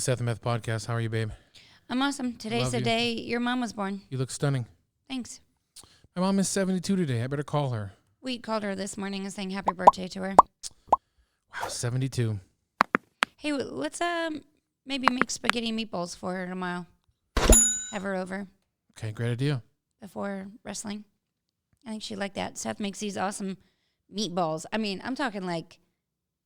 the Seth and Beth podcast. How are you, babe? I'm awesome. Today's the day your mom was born. You look stunning. Thanks. My mom is 72 today. I better call her. We called her this morning and sang happy birthday to her. Wow, 72. Hey, let's maybe make spaghetti meatballs for her tomorrow. Have her over Okay, great idea. before wrestling. I think she'd like that. Seth makes these awesome meatballs. I mean, I'm talking like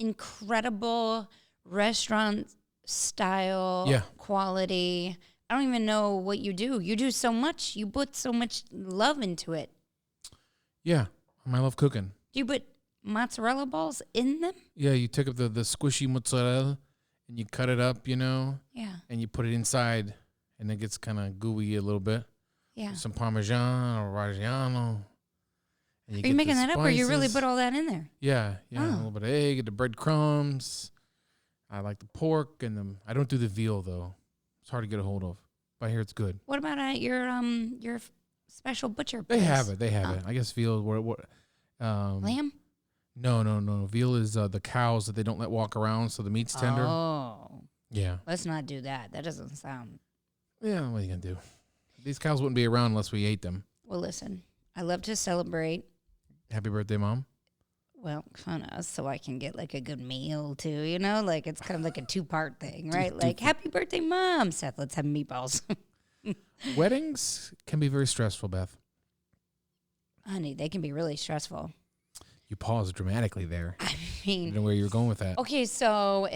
incredible restaurant style quality. I don't even know what you do. You do so much. You put so much love into it. Yeah, I love cooking. Do you put mozzarella balls in them? Yeah, you take up the squishy mozzarella and you cut it up, Yeah. And you put it inside and it gets kind of gooey a little bit. Yeah. Some Parmesan or Reggiano. Are you making that up or you really put all that in there? Yeah. A little bit of egg, the breadcrumbs. I like the pork and I don't do the veal though. It's hard to get a hold of. But I hear it's good. What about at your special butcher place? They have it. I guess veal lamb? No. Veal is the cows that they don't let walk around, so the meat's tender. Oh. Yeah. Let's not do that. That doesn't sound... Yeah, what are you going to do? These cows wouldn't be around unless we ate them. Well, listen, I love to celebrate. Happy birthday, Mom. Well, kind of, so I can get like a good meal too, Like it's kind of like a two-part thing, right? Like, happy birthday, Mom. Seth, let's have meatballs. Weddings can be very stressful, Beth. Honey, they can be really stressful. You paused dramatically there. I mean... I don't know where you were going with that. Okay, so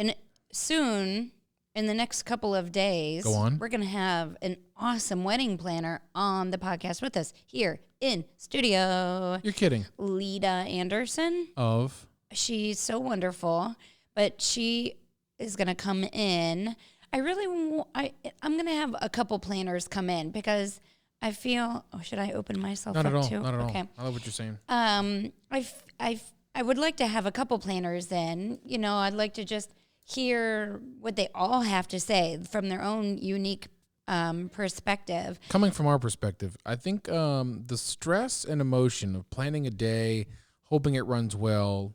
soon, in the next couple of days, Go on. We're going to have an awesome wedding planner on the podcast with us here in studio. You're kidding. Lita Anderson. She's so wonderful, but she is going to come in. I'm going to have a couple planners come in because I feel, should I open myself up too? Not at all. Okay. I love what you're saying. I would like to have a couple planners in. I'd like to just hear what they all have to say from their own unique perspective. Coming from our perspective, I think the stress and emotion of planning a day, hoping it runs well,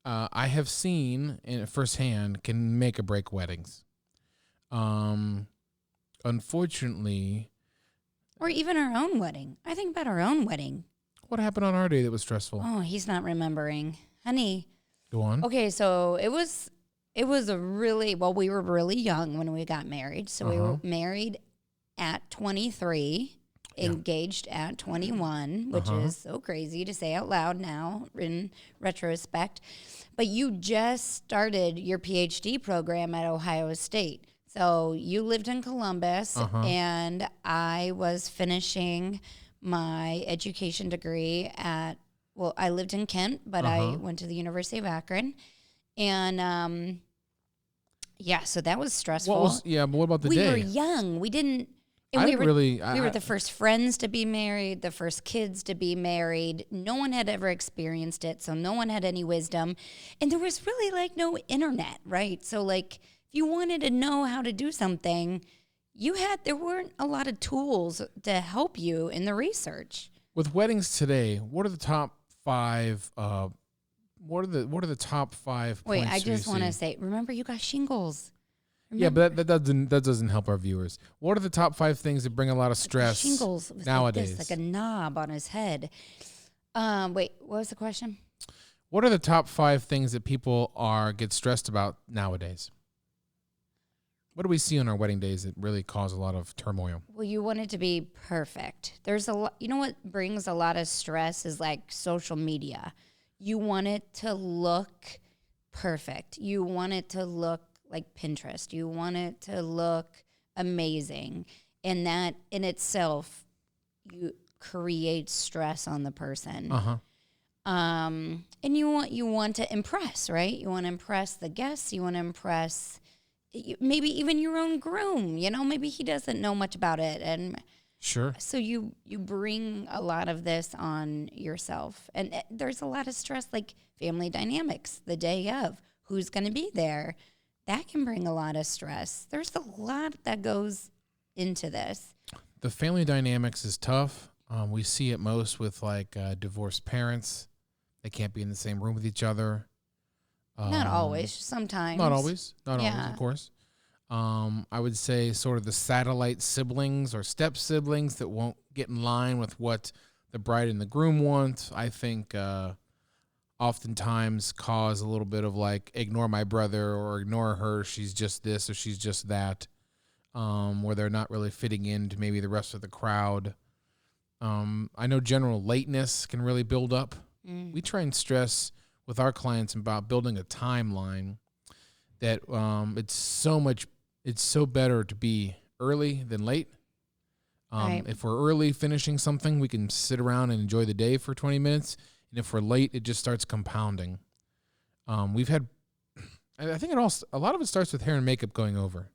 I have seen firsthand can make or break weddings. Unfortunately... Or even our own wedding. I think about our own wedding. What happened on our day that was stressful? Oh, he's not remembering. Honey. Go on. Okay, so it was we were really young when we got married. So we were married at 23, engaged at 21, which is so crazy to say out loud now in retrospect. But you just started your PhD program at Ohio State. So you lived in Columbus, and I was finishing my education degree I lived in Kent, but I went to the University of Akron. And, so that was stressful. But what about the day? We were young. We didn't... we were the first friends to be married, the first kids to be married. No one had ever experienced it, so no one had any wisdom. And there was really, no internet, right? So, if you wanted to know how to do something, there weren't a lot of tools to help you in the research. With weddings today, what are the top 5? What are the top 5? Wait, I just want to say, remember you got shingles. Remember? Yeah, but that doesn't help our viewers. What are the top 5 things that bring a lot of stress shingles nowadays? Like a knob on his head. Wait, what was the question? What are the top 5 things that people get stressed about nowadays? What do we see on our wedding days that really cause a lot of turmoil? Well, you want it to be perfect. There's a lot. You know what brings a lot of stress is social media. You want it to look perfect. You want it to look like Pinterest. You want it to look amazing. And that in itself, you create stress on the person. And you want to impress, right? You want to impress the guests. You want to impress maybe even your own groom. Maybe he doesn't know much about it. And sure. So you bring a lot of this on yourself. And there's a lot of stress, like family dynamics, the day of, who's going to be there. That can bring a lot of stress. There's a lot that goes into this. The family dynamics is tough. We see it most with divorced parents. They can't be in the same room with each other. Not always. Sometimes. Not always, of course. I would say sort of the satellite siblings or step siblings that won't get in line with what the bride and the groom want. I think oftentimes cause a little bit of like ignore my brother or ignore her. She's just this or she's just that. Where they're not really fitting into maybe the rest of the crowd. I know general lateness can really build up. We try and stress with our clients about building a timeline that it's so better to be early than late. Right. If we're early finishing something, we can sit around and enjoy the day for 20 minutes. And if we're late, it just starts compounding. We've had, I think a lot of it starts with hair and makeup going over.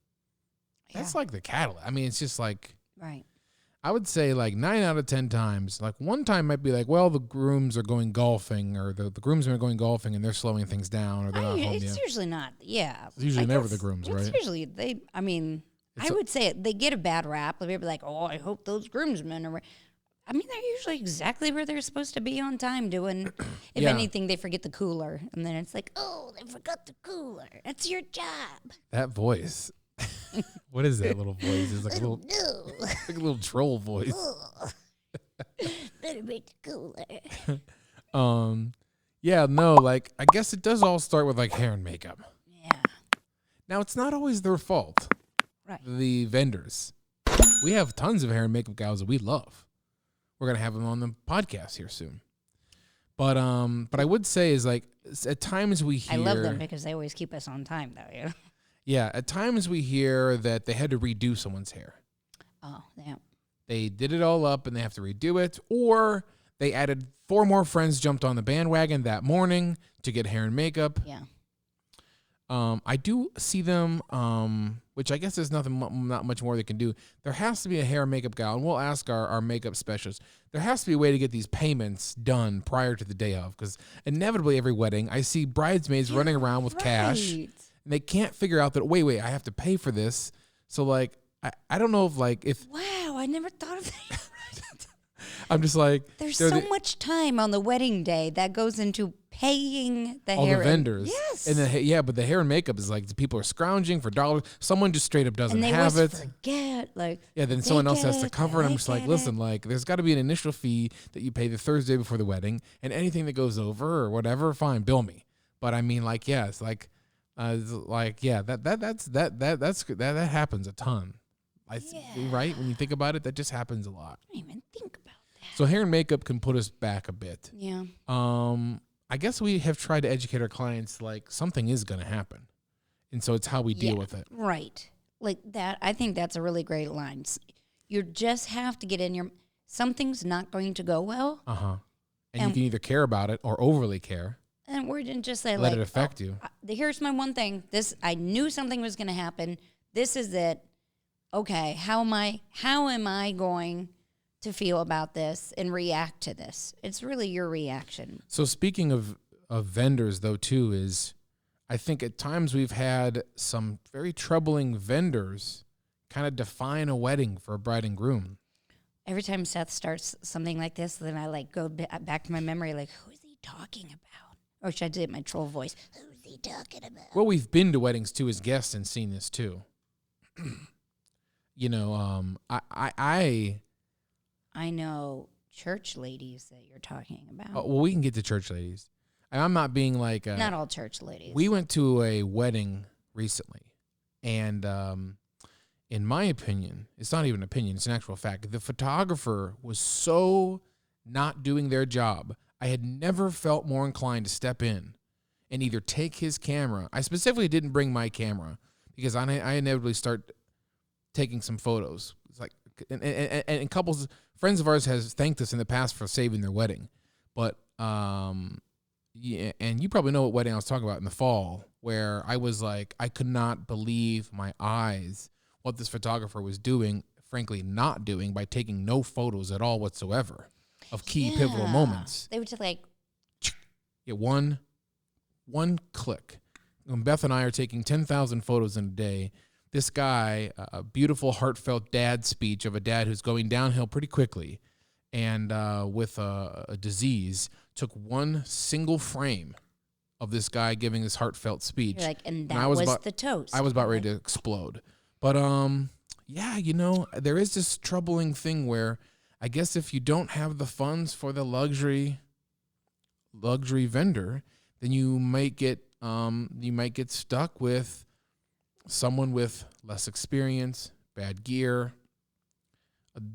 That's like the catalyst. I mean, it's just like, right. I would say like 9 out of 10 times, like one time might be like, well, the grooms are going golfing or the groomsmen are going golfing and they're slowing things down or they're not home yet. It's usually not. Yeah. It's usually never the grooms, right? It's usually I would say they get a bad rap. People be like, oh, I hope those groomsmen are. I mean, they're usually exactly where they're supposed to be on time doing. If anything, they forget the cooler. And then it's like, oh, they forgot the cooler. That's your job. That voice. What is that little voice? It's like a little, like a little troll voice. Better make the cooler. Yeah, no, like I guess it does all start with like hair and makeup. Yeah. Now it's not always their fault. Right. The vendors. We have tons of hair and makeup gals that we love. We're gonna have them on the podcast here soon. But I would say is like at times we hear. I love them because they always keep us on time, though. Yeah. Yeah, at times we hear that they had to redo someone's hair. Oh, yeah. They did it all up and they have to redo it, or they added 4 more friends jumped on the bandwagon that morning to get hair and makeup. Yeah. I do see them, which I guess there's not much more they can do. There has to be a hair and makeup gal, and we'll ask our makeup specialist. There has to be a way to get these payments done prior to the day of, because inevitably every wedding, I see bridesmaids running around with cash, and they can't figure out that, wait, I have to pay for this. So, like, I don't know if... Wow, I never thought of that. I'm just like... There's so much time on the wedding day that goes into paying the all hair. The vendors. Yes. And but the hair and makeup is like, people are scrounging for dollars. Someone just straight up doesn't have it. Forget, like... Yeah, then someone else has to cover it. I'm just like, listen, like, there's got to be an initial fee that you pay the Thursday before the wedding, and anything that goes over or whatever, fine, bill me. But I mean, like, yeah, it's like... that happens a ton. Right? When you think about it, that just happens a lot. I didn't even think about that. So hair and makeup can put us back a bit. Yeah. I guess we have tried to educate our clients like something is going to happen. And so it's how we deal with it. Right. Like that. I think that's a really great line. You just have to get in your, something's not going to go well. Uh-huh. And you can either care about it or overly care. And we're just say, let it affect you. Here's my one thing. I knew something was going to happen. This is it. Okay, how am I going to feel about this and react to this? It's really your reaction. So speaking of vendors, though, too, is I think at times we've had some very troubling vendors kind of define a wedding for a bride and groom. Every time Seth starts something like this, then I like go back to my memory, like, who is he talking about? Or should I do it in my troll voice? Who's he talking about? Well, we've been to weddings, too, as guests and seen this, too. I know church ladies that you're talking about. Well, we can get to church ladies. I'm not being like... not all church ladies. We went to a wedding recently, and in my opinion, it's not even an opinion, it's an actual fact. The photographer was so not doing their job. I had never felt more inclined to step in and either take his camera. I specifically didn't bring my camera because I inevitably start taking some photos. It's like, and couples, friends of ours has thanked us in the past for saving their wedding. But, yeah, and you probably know what wedding I was talking about in the fall, where I was like, I could not believe my eyes what this photographer was doing, frankly, not doing by taking no photos at all whatsoever of key pivotal moments. They would just like, yeah, one click. When Beth and I are taking 10,000 photos in a day, this guy, a beautiful, heartfelt dad speech of a dad who's going downhill pretty quickly and with a disease, took one single frame of this guy giving this heartfelt speech. You're like, and that I was about, the toast. I was about ready to explode. But yeah, there is this troubling thing where I guess if you don't have the funds for the luxury vendor, then you might get stuck with someone with less experience, bad gear,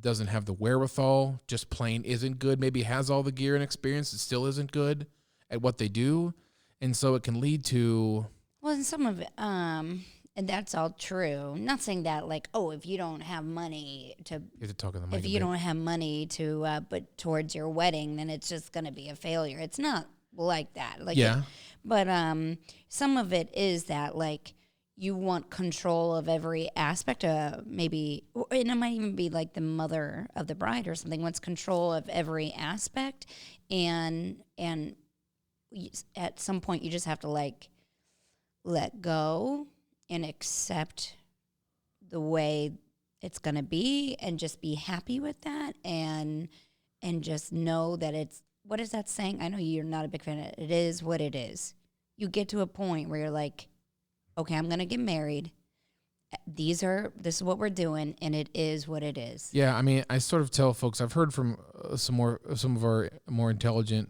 doesn't have the wherewithal, just plain isn't good, maybe has all the gear and experience, it still isn't good at what they do. And so it can lead to... Well, and some of it, and that's all true. Not saying that, like, oh, if you don't have money to... You have to talk in the mic if you don't have money to put towards your wedding, then it's just going to be a failure. It's not like that. Like, yeah. But some of it is that, like, you want control of every aspect, maybe, and it might even be like the mother of the bride or something wants control of every aspect, and at some point you just have to, like, let go and accept the way it's going to be and just be happy with that, and just know that it's, what is that saying? I know you're not a big fan of it. It is what it is. You get to a point where you're like, okay, I'm going to get married. This is what we're doing, and it is what it is. Yeah, I mean, I sort of tell folks, I've heard from some of our more intelligent,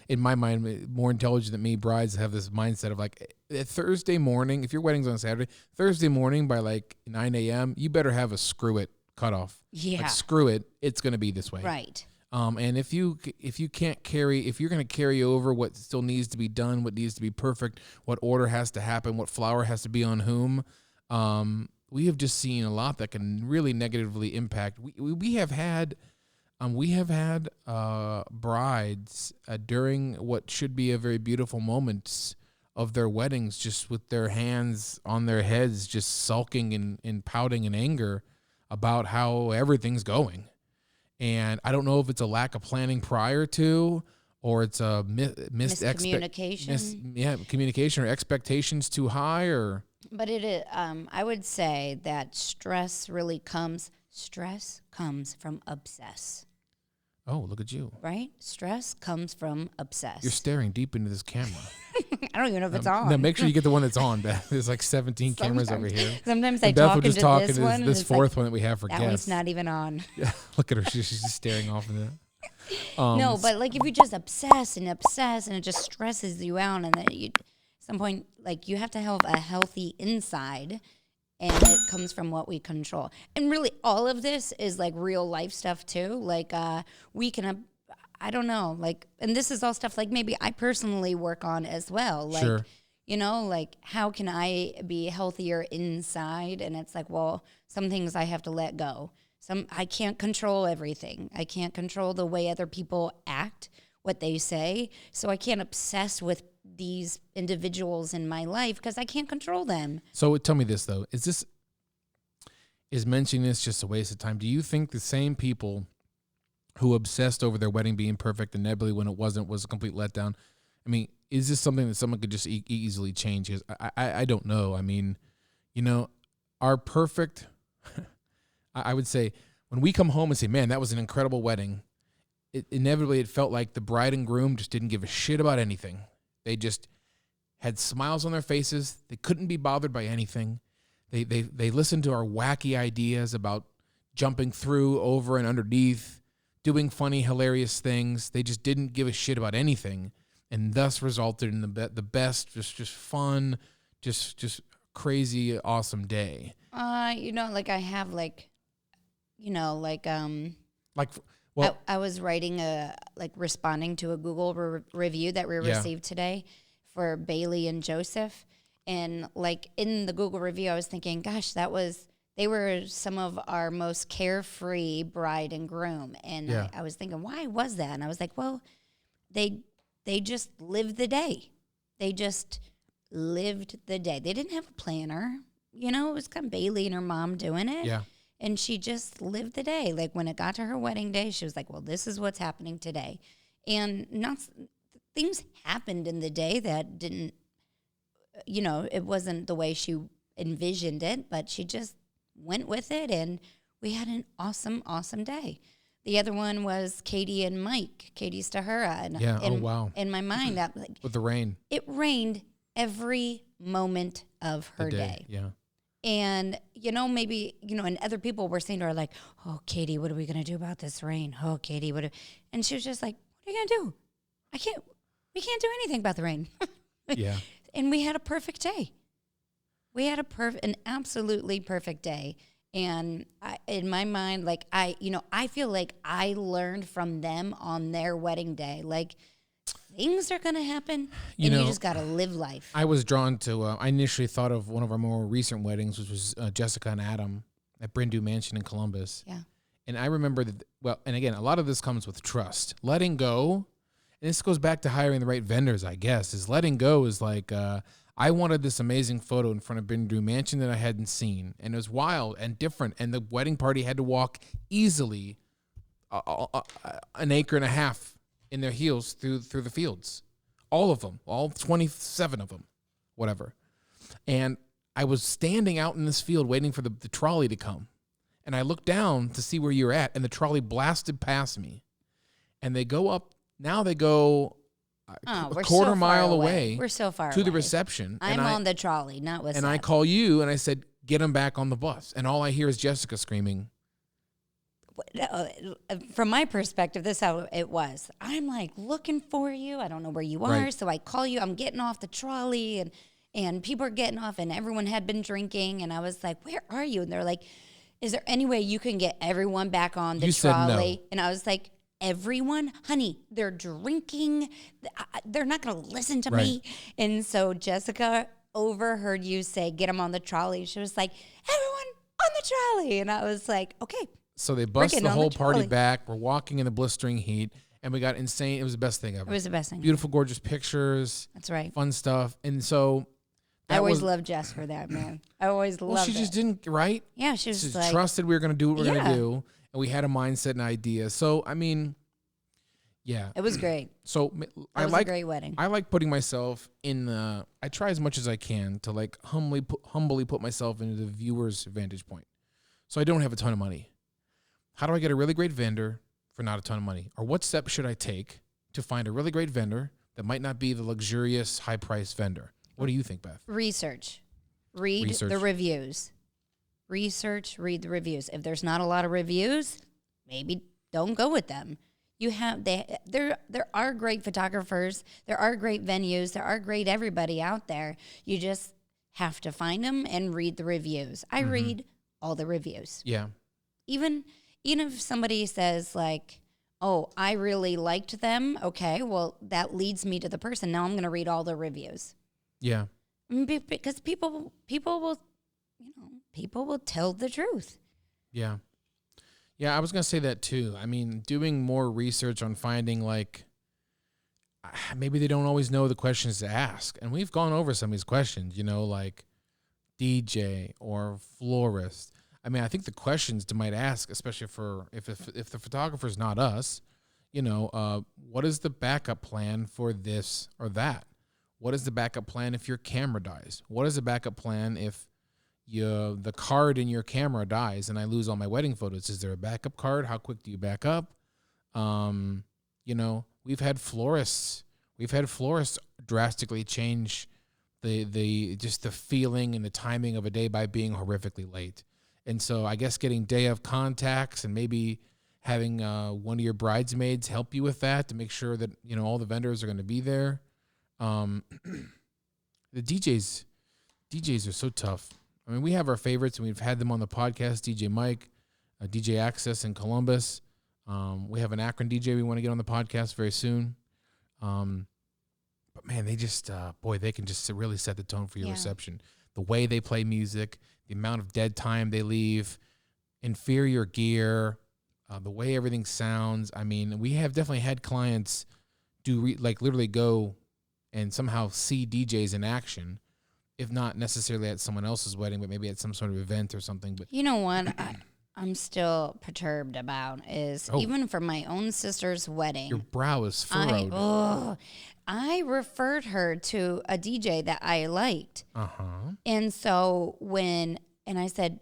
in my mind, more intelligent than me, brides have this mindset of like, Thursday morning, if your wedding's on Saturday, Thursday morning by like 9 a.m., you better have a screw it cutoff. Yeah. Like, screw it, it's going to be this way. Right. And if you're going to carry over what still needs to be done, what needs to be perfect, what order has to happen, what flower has to be on whom, we have just seen a lot that can really negatively impact. We have had brides during what should be a very beautiful moments of their weddings, just with their hands on their heads, just sulking and pouting in anger about how everything's going. And I don't know if it's a lack of planning prior to, or it's a miscommunication. Communication or expectations too high, or. But it is. I would say that stress comes from obsess. Oh, look at you! Right? Stress comes from obsess. You're staring deep into this camera. I don't even know if it's on. No, make sure you get the one that's on, Beth. There's like 17 cameras over here. Sometimes I Beth talk will just into talk this into one. this fourth like, one that we have for that guests. one's not even on. Yeah, look at her. She's just staring off into that. No, but like if you just obsess and it just stresses you out, and then at some point, like, you have to have a healthy inside, and it comes from what we control. And really, all of this is like real life stuff too. Like we can, I don't know, like, and this is all stuff like maybe I personally work on as well. Like, sure. Like, how can I be healthier inside? And it's like, well, some things I have to let go. I can't control everything. I can't control the way other people act, what they say. So I can't obsess with these individuals in my life because I can't control them. So tell me this, though. Is mentioning this just a waste of time? Do you think the same people who obsessed over their wedding being perfect inevitably when it wasn't was a complete letdown? I mean, is this something that someone could just easily change? Because I don't know. I mean, our perfect... I would say when we come home and say, man, that was an incredible wedding, inevitably it felt like the bride and groom just didn't give a shit about anything. They just had smiles on their faces. They couldn't be bothered by anything. They listened to our wacky ideas about jumping through, over, and underneath, doing funny, hilarious things. They just didn't give a shit about anything, and thus resulted in the best, just fun, just crazy, awesome day. Like I have well, I was writing responding to a Google review that we received today for Bailey and Joseph. And like in the Google review, I was thinking, gosh, they were some of our most carefree bride and groom. And I was thinking, why was that? And I was like, well, they just lived the day. They just lived the day. They didn't have a planner. It was kind of Bailey and her mom doing it. Yeah. And she just lived the day. Like when it got to her wedding day, she was like, well, this is what's happening today. And things happened in the day that didn't, it wasn't the way she envisioned it, but she just went with it. And we had an awesome, awesome day. The other one was Katie and Mike, Katie Stahura. And Yeah. Oh, wow. In my mind, With the rain. it rained every moment of her The day. Yeah. And, maybe, and other people were saying to her, like, oh, Katie, what are we going to do about this rain? Oh, Katie, and she was just like, what are you going to do? We can't do anything about the rain. Yeah. And we had a perfect day. We had an absolutely perfect day. And in my mind, like, I feel like I learned from them on their wedding day. Like, things are going to happen, and you just got to live life. I was drawn to, I initially thought of one of our more recent weddings, which was Jessica and Adam at Brindle Mansion in Columbus. Yeah. And I remember that, and again, a lot of this comes with trust. Letting go, and this goes back to hiring the right vendors, I guess, is letting go is like, I wanted this amazing photo in front of Brindle Mansion that I hadn't seen. And it was wild and different. And the wedding party had to walk easily an acre and a half in their heels through the fields. All of them, all 27 of them, whatever. And I was standing out in this field waiting for the trolley to come. And I looked down to see where you were at, and the trolley blasted past me. And they go up, now they go a quarter mile away. We're so far to away. The reception. I'm on the trolley, not with And Seth. I call you, and I said, get them back on the bus. And all I hear is Jessica screaming. From my perspective, this is how it was. I'm like looking for you. I don't know where you are. Right. So I call you. I'm getting off the trolley, and people are getting off, and everyone had been drinking. And I was like, where are you? And they're like, is there any way you can get everyone back on the You said trolley? no. And I was like, everyone? Honey, they're drinking. They're not going to listen to me. And so Jessica overheard you say, get them on the trolley. She was like, everyone on the trolley. And I was like, okay. So they bust the whole party trolley. back. We're walking in the blistering heat, and we got insane. It was the best thing ever. It was the best thing. Beautiful, gorgeous pictures. That's right. Fun stuff. And so I always loved Jess for that, man. I always loved Well, she just didn't, right? Yeah, she was She like, trusted we were going to do what we we're going Yeah. to do, and we had a mindset and idea. So, I mean, yeah. it was great. So It I was like a great wedding. I like putting myself in the. I try as much as I can to like humbly put myself into the viewer's vantage point. So I don't have a ton of money. How do I get a really great vendor for not a ton of money? Or what steps should I take to find a really great vendor that might not be the luxurious, high-priced vendor? What do you think, Beth? Research. Read the reviews. Read the reviews. If there's not a lot of reviews, maybe don't go with them. There are great photographers. There are great venues. There are great everybody out there. You just have to find them and read the reviews. I read all the reviews. Yeah. Even if somebody says like, oh, I really liked them. Okay, well, that leads me to the person. Now I'm going to read all the reviews. Yeah. Because people will tell the truth. Yeah. Yeah, I was going to say that too. I mean, doing more research on finding like maybe they don't always know the questions to ask. And we've gone over some of these questions, like DJ or florist. I mean, I think the questions they might ask, especially for if the photographer's not us, what is the backup plan for this or that? What is the backup plan if your camera dies? What is the backup plan if the card in your camera dies and I lose all my wedding photos? Is there a backup card? How quick do you back up? We've had florists drastically change the feeling and the timing of a day by being horrifically late. And so I guess getting day of contacts and maybe having one of your bridesmaids help you with that to make sure that, all the vendors are going to be there. The DJs are so tough. I mean, we have our favorites, and we've had them on the podcast, DJ Mike, DJ Access in Columbus. We have an Akron DJ we want to get on the podcast very soon. But, man, they just, they can just really set the tone for your reception. The way they play music, the amount of dead time they leave, inferior gear, the way everything sounds. I mean, we have definitely had clients literally go and somehow see DJs in action, if not necessarily at someone else's wedding, but maybe at some sort of event or something. But you know what I'm still perturbed about is even for my own sister's wedding. Your brow is furrowed. I referred her to a DJ that I liked. Uh-huh. And so and I said,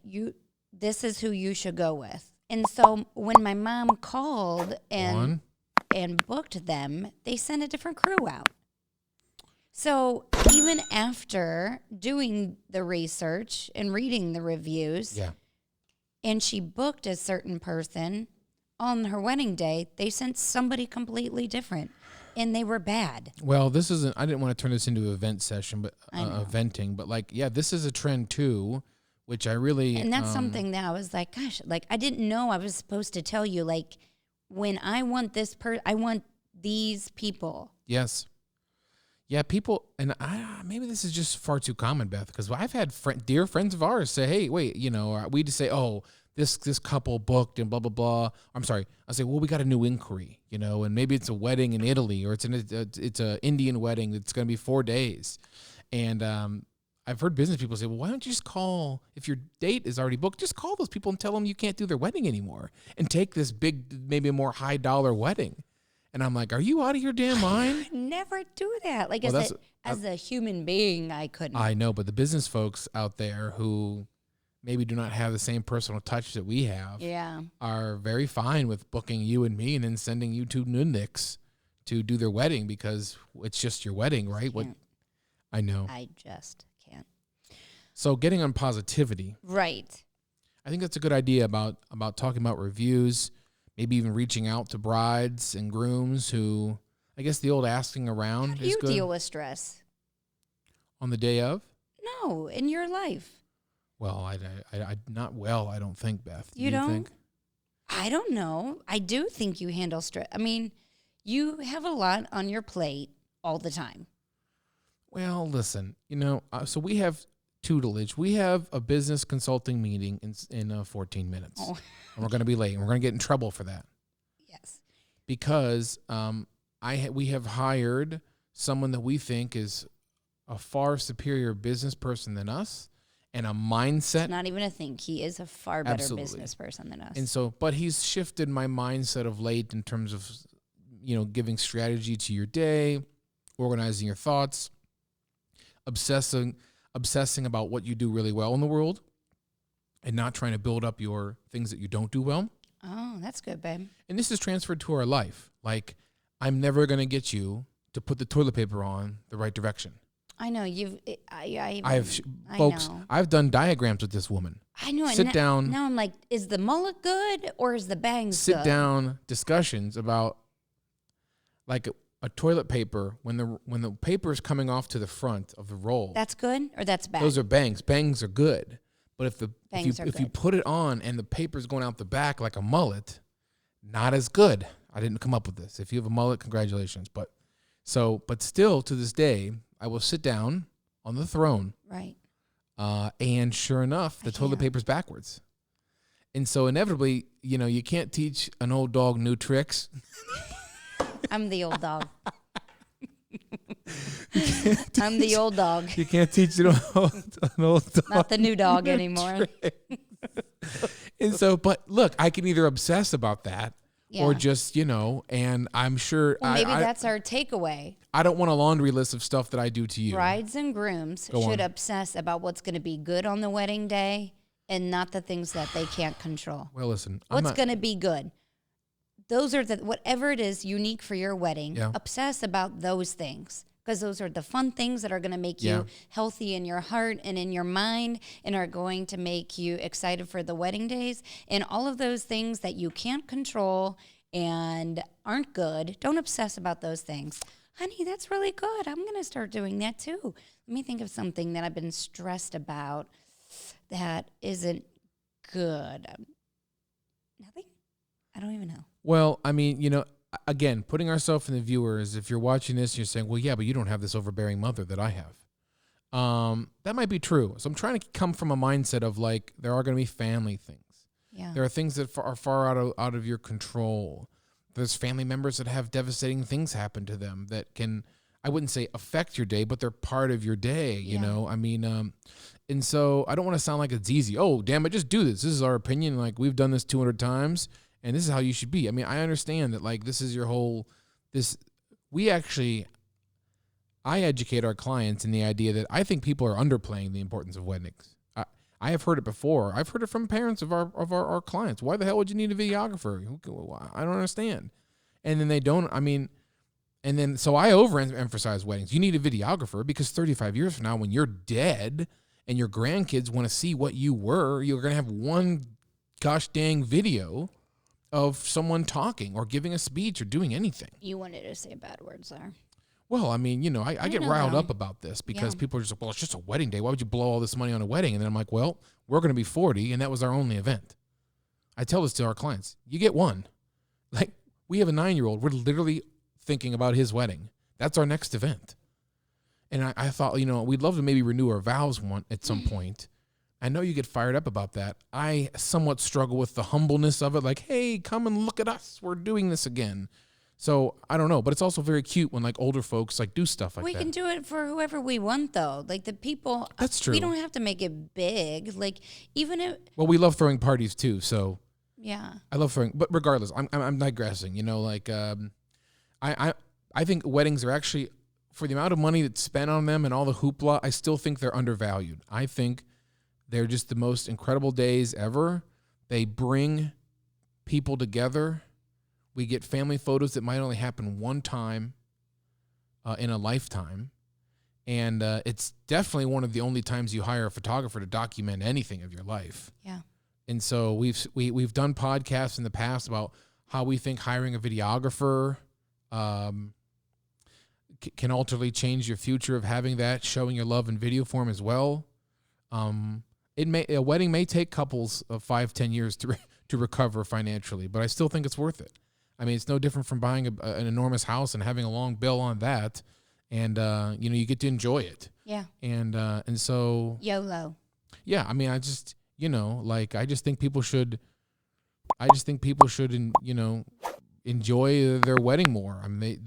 this is who you should go with. And so when my mom called One. and booked them, they sent a different crew out. So even after doing the research and reading the reviews, Yeah. and she booked a certain person on her wedding day, they sent somebody completely different, and they were bad. Well, this isn't. I didn't want to turn this into an event session, but I know. venting. But like, yeah, this is a trend too, which I really. And that's something that I was like, gosh, like I didn't know I was supposed to tell you, like, when I want I want these people. Yes. Yeah, people, and maybe this is just far too common, Beth, because I've had dear friends of ours say, "Hey, wait, we just say, oh, this couple booked and blah blah blah." I'm sorry, I say, "Well, we got a new inquiry, and maybe it's a wedding in Italy, or it's a Indian wedding that's going to be 4 days," and I've heard business people say, "Well, why don't you just call if your date is already booked? Just call those people and tell them you can't do their wedding anymore, and take this big, maybe a more high dollar wedding." And I'm like, are you out of your damn mind? Never do that. Like, Well, as a human being, I couldn't. I know, but the business folks out there who maybe do not have the same personal touch that we have are very fine with booking you and me and then sending you two nudniks to do their wedding because it's just your wedding, right? What I know. I just can't. So getting on positivity. Right. I think that's a good idea about talking about reviews. Maybe even reaching out to brides and grooms who, I guess the old asking around How do is you good. deal with stress? On the day of? No, in your life. Well, I not well, I don't think, Beth. Do You don't? think? I don't know. I do think you handle stress. I mean, you have a lot on your plate all the time. Well, listen, so we have tutelage. We have a business consulting meeting in 14 minutes. Oh. And we're going to be late, and we're going to get in trouble for that. Yes. Because we have hired someone that we think is a far superior business person than us and a mindset. It's not even a thing. He is a far better Absolutely. business person than us. And so, but he's shifted my mindset of late in terms of, giving strategy to your day, organizing your thoughts, obsessing about what you do really well in the world, and not trying to build up your things that you don't do well. Oh, that's good, babe. And this is transferred to our life. Like, I'm never going to get you to put the toilet paper on the right direction. I know Folks, know. I've done diagrams with this woman. I know. Sit down. Now I'm like, is the mullet good or is the bangs Sit good? down discussions about like a toilet paper when the paper is coming off to the front of the roll. That's good or that's bad? Those are bangs. Bangs are good. But if you good. put it on and the paper's going out the back like a mullet, not as good. I didn't come up with this. If you have a mullet, congratulations. But still to this day, I will sit down on the throne. Right. And sure enough, the toilet paper's backwards. And so inevitably, you can't teach an old dog new tricks. I'm the old dog. I'm the old dog. You can't teach an old dog. Not the new dog anymore. And so, but look, I can either obsess about that or just, and I'm sure. Well, maybe that's our takeaway. I don't want a laundry list of stuff that I do to you. Brides and grooms should obsess about what's going to be good on the wedding day and not the things that they can't control. Well, listen. What's going to be good? Those are whatever it is unique for your wedding, obsess about those things. Because those are the fun things that are going to make you healthy in your heart and in your mind and are going to make you excited for the wedding days. And all of those things that you can't control and aren't good, don't obsess about those things. Honey, that's really good. I'm going to start doing that too. Let me think of something that I've been stressed about that isn't good. Nothing? I don't even know. Well, I mean, again, putting ourselves in the viewers, if you're watching this, you're saying, well, yeah, but you don't have this overbearing mother that I have. That might be true. So I'm trying to come from a mindset of like, there are going to be family things. Yeah. There are things that are far out of your control. There's family members that have devastating things happen to them that can, I wouldn't say affect your day, but they're part of your day, you know? I mean, and so I don't want to sound like it's easy. Oh, damn it, just do this. This is our opinion. Like, we've done this 200 times. And this is how you should be. I mean, I understand that, like, this is your whole, I educate our clients in the idea that I think people are underplaying the importance of weddings. I have heard it before. I've heard it from parents of our clients. Why the hell would you need a videographer? I don't understand. And then they don't. I mean, and then so I overemphasize weddings. You need a videographer because 35 years from now, when you're dead and your grandkids want to see what you were, you're going to have one gosh dang video of someone talking or giving a speech or doing anything. You wanted to say bad words there. Well, I mean, you know, I get riled up about this because Yeah. people are just like, well, it's just a wedding day. Why would you blow all this money on a wedding? And then I'm like, well, we're going to be 40, and that was our only event. I tell this to our clients. You get one. Like, we have a 9-year-old. We're literally thinking about his wedding. That's our next event. And I thought, you know, we'd love to maybe renew our vows at some point. I know you get fired up about that. I somewhat struggle with the humbleness of it. Like, hey, come and look at us. We're doing this again. So I don't know, but it's also very cute when like older folks like do stuff like that. We can do it for whoever we want, though. Like the people. That's true. We don't have to make it big. Like even if. Well, we love throwing parties too, so Yeah. I love throwing. But regardless, I'm digressing. You know, like I think weddings are actually, for the amount of money that's spent on them and all the hoopla, I still think they're undervalued. I think they're just the most incredible days ever. They bring people together. We get family photos that might only happen one time in a lifetime. And it's definitely one of the only times you hire a photographer to document anything of your life. Yeah. And so we've done podcasts in the past about how we think hiring a videographer can ultimately change your future of having that, showing your love in video form as well. A wedding may take couples of 5-10 years to recover financially, but I still think it's worth it. I mean, it's no different from buying an enormous house and having a long bill on that, and you know, you get to enjoy it. Yeah. And so YOLO. yeah, I mean, I just, you know, like I just think people should, you know, enjoy their wedding more. I mean,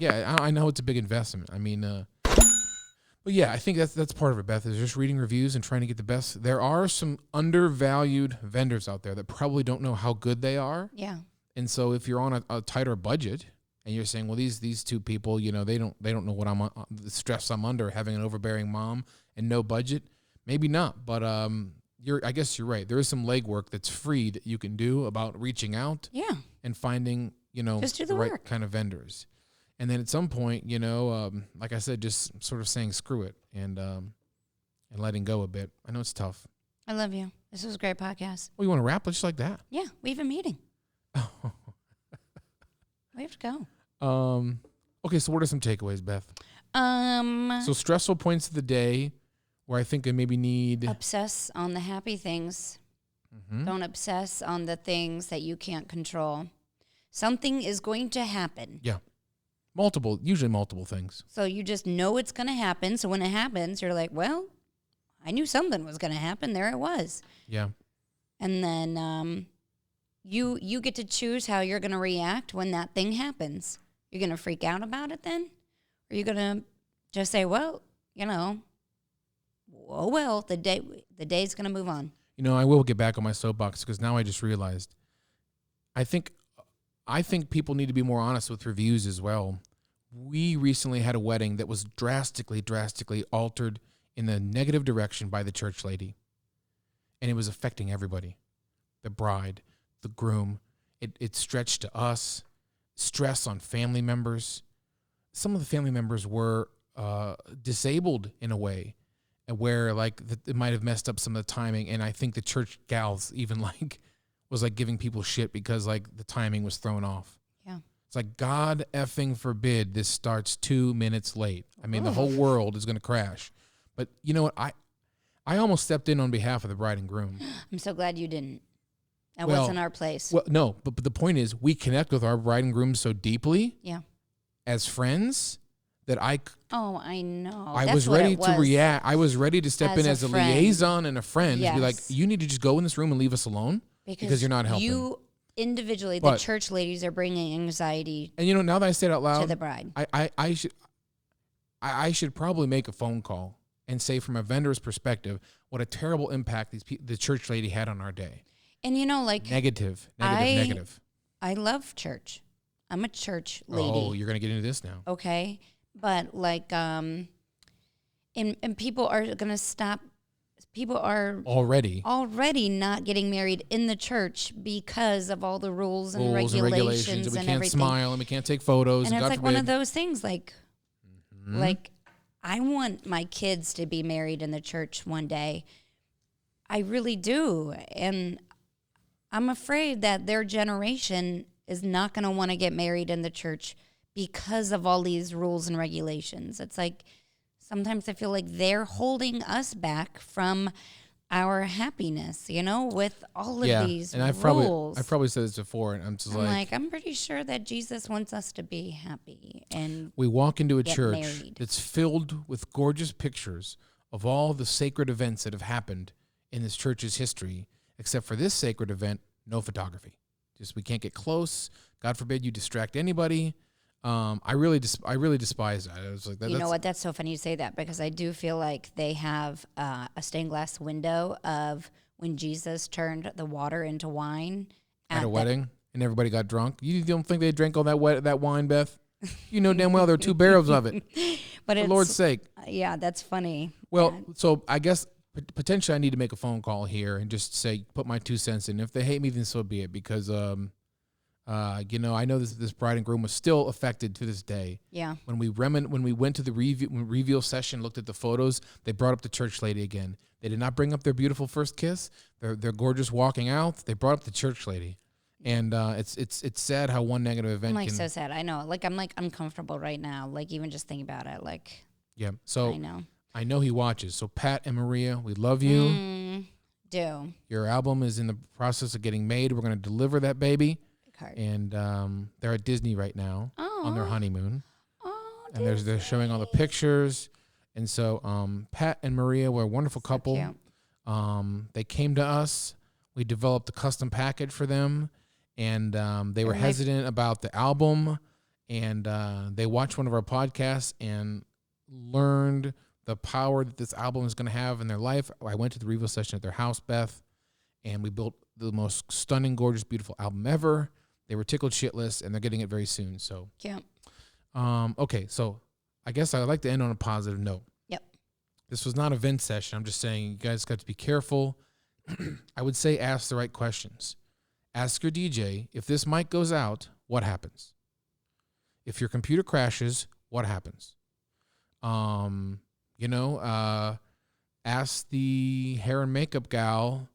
yeah, I know it's a big investment. I mean, but yeah, I think that's part of it, Beth, is just reading reviews and trying to get the best. There are some undervalued vendors out there that probably don't know how good they are. Yeah. And so if you're on a tighter budget and you're saying, well, these two people, you know, they don't know what the stress I'm under having an overbearing mom and no budget, maybe not. But I guess you're right. There is some legwork that's free that you can do about reaching out Yeah. and finding, you know, Just do the right work. kind of vendors. And then at some point, you know, like I said, just sort of saying screw it and letting go a bit. I know it's tough. I love you. This was a great podcast. Well, you want to wrap just like that? Yeah. We have a meeting. We have to go. Okay, so what are some takeaways, Beth? Um, So stressful points of the day where I think I maybe need... obsess on the happy things. Mhm. Don't obsess on the things that you can't control. Something is going to happen. Yeah. Usually multiple things. So you just know it's going to happen. So when it happens, you're like, well, I knew something was going to happen. There it was. Yeah. And then you get to choose how you're going to react when that thing happens. You're going to freak out about it then? Or are you going to just say, well, you know, oh, well, the day's going to move on. You know, I will get back on my soapbox because now I just realized I think people need to be more honest with reviews as well. We recently had a wedding that was drastically altered in the negative direction by the church lady. And it was affecting everybody. The bride, the groom. It stretched to us. Stress on family members. Some of the family members were disabled in a way where like it might have messed up some of the timing. And I think the church gals even was giving people shit because like the timing was thrown off. Yeah. It's like, God effing forbid this starts 2 minutes late. I mean, the whole world is going to crash. But you know what? I almost stepped in on behalf of the bride and groom. I'm so glad you didn't. That Well, wasn't our place. Well, no, but the point is we connect with our bride and groom so deeply Yeah. as friends that I know. I That's was what ready it to was. react. I was ready to step As in a as a friend. liaison and a friend and be like, Yes. you need to just go in this room and leave us alone because you're not helping. You individually, But- the church ladies are bringing anxiety And you know, now that I say it out to loud, the bride. I should probably make a phone call and say from a vendor's perspective what a terrible impact the church lady had on our day. And you know, like Negative. I love church. I'm a church lady. Oh, you're going to get into this now. Okay. But like and people are gonna stop people are already not getting married in the church because of all the rules and regulations, regulations and we and can't everything. smile and we can't take photos. And it's God like forbid. one of those things, like I want my kids to be married in the church one day. I really do. And I'm afraid that their generation is not going to want to get married in the church because of all these rules and regulations. It's like sometimes I feel like they're holding us back from our happiness, with all of these and rules. I've probably said this before, and I'm just like, I'm pretty sure that Jesus wants us to be happy. And we walk into a get church married. that's filled with gorgeous pictures of all the sacred events that have happened in this church's history, except for this sacred event, no photography. Just we can't get close. God forbid you distract anybody. I really despise that. I was like, you know what? That's so funny you say that, because I do feel like they have a stained glass window of when Jesus turned the water into wine at a wedding, and everybody got drunk. You don't think they drank all that wine, Beth? You know damn well there are 2 barrels of it. But for Lord's sake. Yeah, that's funny. Well, so I guess potentially I need to make a phone call here and just say, put my 2 cents in. If they hate me, then so be it, because I know this bride and groom was still affected to this day. Yeah. When we went to the reveal session, looked at the photos, they brought up the church lady again. They did not bring up their beautiful first kiss. They're gorgeous walking out. They brought up the church lady, and it's sad how one negative event. I'm so sad. I know. I'm uncomfortable right now. Even just thinking about it. Yeah. So I know. I know he watches. So Pat and Maria, we love you. Do. Your album is in the process of getting made. We're going to deliver that baby. And they're at Disney right now on their honeymoon. Oh, and they're showing all the pictures. And so Pat and Maria were a wonderful couple. Cute. They came to us. We developed a custom package for them. And they were hesitant about the album. And they watched one of our podcasts and learned the power that this album is going to have in their life. I went to the reveal session at their house, Beth, and we built the most stunning, gorgeous, beautiful album ever. They were tickled shitless, and they're getting it very soon. So, yeah. Okay, so I guess I'd like to end on a positive note. Yep. This was not a vent session. I'm just saying you guys got to be careful. I would say ask the right questions. Ask your DJ, if this mic goes out, what happens? If your computer crashes, what happens? Ask the hair and makeup gal.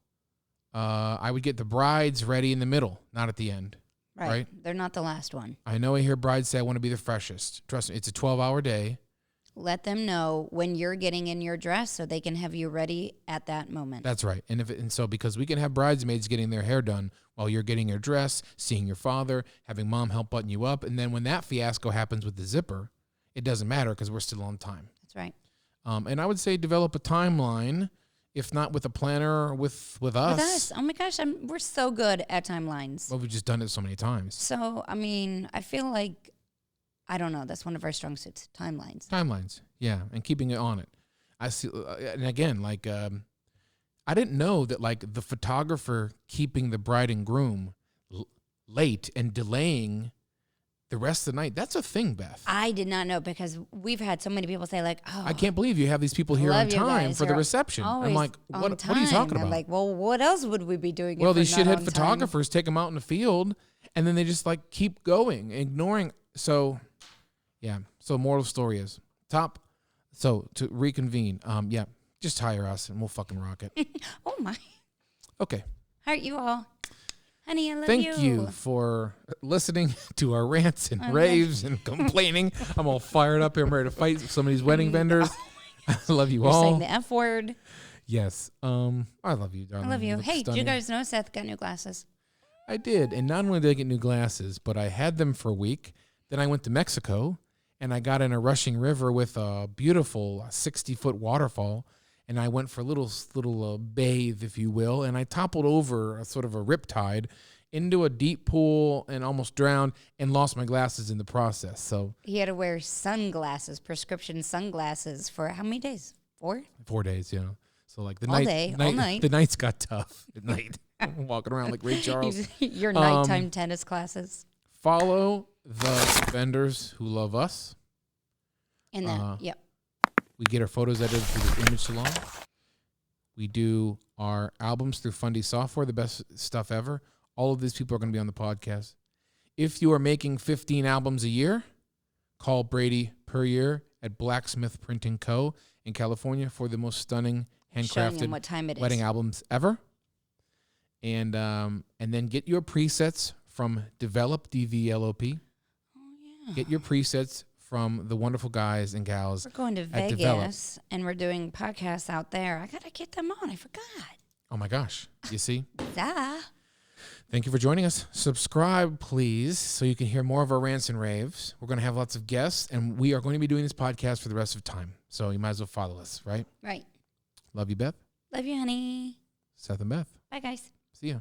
I would get the brides ready in the middle, not at the end. Right? They're not the last one. I know I hear brides say, I want to be the freshest. Trust me, it's a 12-hour day. Let them know when you're getting in your dress so they can have you ready at that moment. That's right. And so because we can have bridesmaids getting their hair done while you're getting your dress, seeing your father, having mom help button you up, and then when that fiasco happens with the zipper, it doesn't matter because we're still on time. That's right. And I would say develop a timeline, if not with a planner, with us. With us. Oh my gosh, we're so good at timelines. Well, we've just done it so many times. So, I feel like, I don't know, that's one of our strong suits, timelines. Timelines, yeah, and keeping it on it. I see, and again, I didn't know that, the photographer keeping the bride and groom late and delaying the rest of the night, that's a thing, Beth. I did not know, because we've had so many people say, I can't believe you have these people here on time for the reception. I'm like, what are you talking about? I'm like, well, what else would we be doing? Well, these shithead photographers take them out in the field, and then they just keep going, ignoring. So, yeah. So, moral story is So to reconvene, just hire us and we'll fucking rock it. Oh my. Okay. Heart you all. Honey, I love you. Thank you for listening to our rants and raves and complaining. I'm all fired up here. I'm ready to fight some of these wedding vendors. I love you all. You're saying the F word. Yes. I love you, darling. I love you. Hey, stunning. did you guys know Seth got new glasses? I did. And not only did I get new glasses, but I had them for a week. Then I went to Mexico and I got in a rushing river with a beautiful 60-foot waterfall. And I went for a little bathe, if you will, and I toppled over a sort of a riptide into a deep pool and almost drowned and lost my glasses in the process. So he had to wear sunglasses, prescription sunglasses, for how many days? 4? 4 days, yeah. So all night. The nights got tough at night. I'm walking around like Ray Charles. Your nighttime tennis classes. Follow the vendors who love us. And then, yep. We get our photos edited through the image salon. We do our albums through Fundy Software, the best stuff ever. All of these people are going to be on the podcast. If you are making 15 albums a year, call Brady per year at Blacksmith Printing Co. in California for the most stunning handcrafted what time it wedding is. albums ever. And then get your presets from Develop, DVLOP. Oh, yeah. Get your presets from the wonderful guys and gals. We're going to at Develop. Vegas, and we're doing podcasts out there. I got to get them on. I forgot. Oh, my gosh. You see? Duh. Thank you for joining us. Subscribe, please, so you can hear more of our rants and raves. We're going to have lots of guests, and we are going to be doing this podcast for the rest of time. So you might as well follow us, right? Right. Love you, Beth. Love you, honey. Seth and Beth. Bye, guys. See ya.